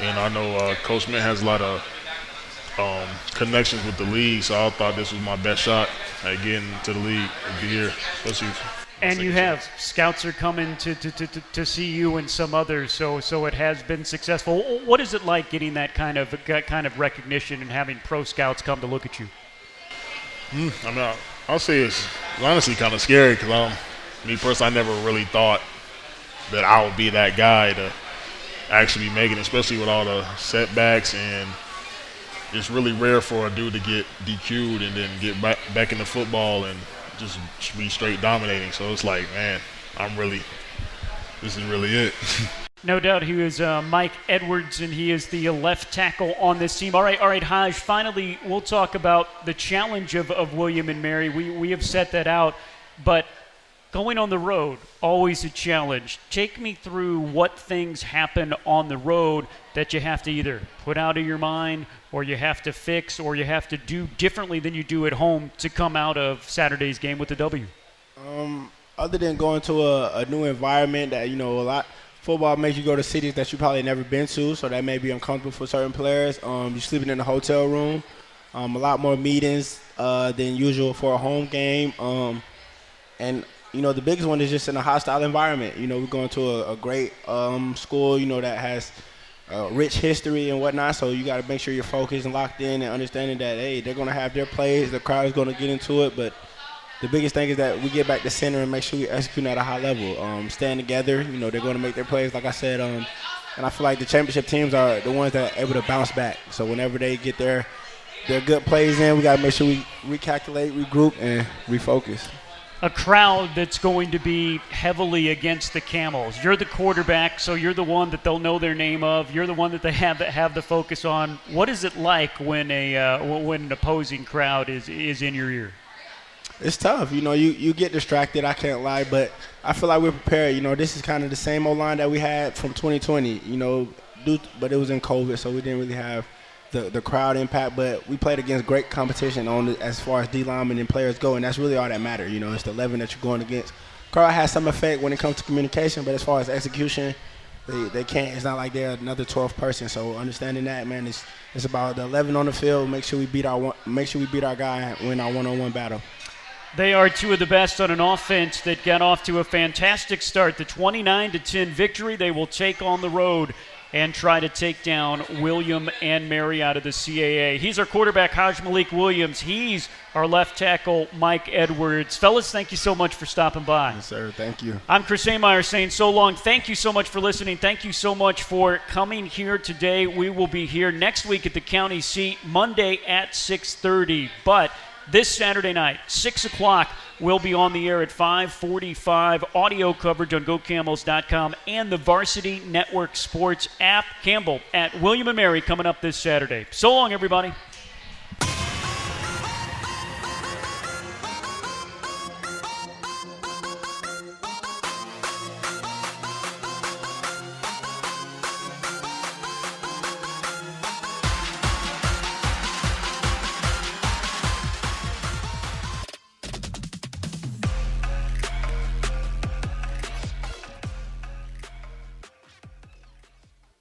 And I know Coach Mint has a lot of connections with the league, so I thought this was my best shot at getting to the league and be here. And you have scouts are coming to see you and some others, so it has been successful. What is it like getting that kind of recognition and having pro scouts come to look at you? I mean, I'll say it's honestly kind of scary because me personally, I never really thought that I would be that guy to actually be making it, especially with all the setbacks, and it's really rare for a dude to get DQ'd and then get back into football and just be straight dominating. So it's like, man, this is really it. No doubt. He was Mike Edwards, and he is the left tackle on this team. All right, Hajj, finally we'll talk about the challenge of William and Mary. We have set that out, but going on the road, always a challenge. Take me through what things happen on the road that you have to either put out of your mind or you have to fix or you have to do differently than you do at home to come out of Saturday's game with the W. Other than going to a new environment that, a lot – football makes you go to cities that you probably never been to, so that may be uncomfortable for certain players. You're sleeping in a hotel room, a lot more meetings than usual for a home game. And the biggest one is just in a hostile environment. We're going to a great school, that has rich history and whatnot, so you got to make sure you're focused and locked in and understanding that, hey, they're going to have their plays, the crowd is going to get into it, but the biggest thing is that we get back to center and make sure we execute at a high level. Staying together, they're going to make their plays, like I said, and I feel like the championship teams are the ones that are able to bounce back. So whenever they get their good plays in, we got to make sure we recalculate, regroup, and refocus. A crowd that's going to be heavily against the Camels. You're the quarterback, so you're the one that they'll know their name of. You're the one that they have the focus on. What is it like when an opposing crowd is in your ear? It's tough. You get distracted, I can't lie, but I feel like we're prepared. This is kind of the same old line that we had from 2020, but it was in COVID, so we didn't really have the crowd impact. But we played against great competition as far as D-linemen and players go, and that's really all that matters. It's the 11 that you're going against. Crowd has some effect when it comes to communication, but as far as execution, they can't. It's not like they're another 12th person. So understanding that, man, it's about the 11 on the field. Make sure we beat our guy and win our one-on-one battle. They are two of the best on an offense that got off to a fantastic start. The 29-10 victory. They will take on the road and try to take down William and Mary out of the CAA. He's our quarterback, Hajj-Malik Williams. He's our left tackle, Mike Edwards. Fellas, thank you so much for stopping by. Yes, sir. Thank you. I'm Chris Ameyer saying so long. Thank you so much for listening. Thank you so much for coming here today. We will be here next week at the county seat, Monday at 6:30. But this Saturday night, 6 o'clock, we'll be on the air at 5:45. Audio coverage on GoCamels.com and the Varsity Network Sports app. Campbell at William & Mary coming up this Saturday. So long, everybody.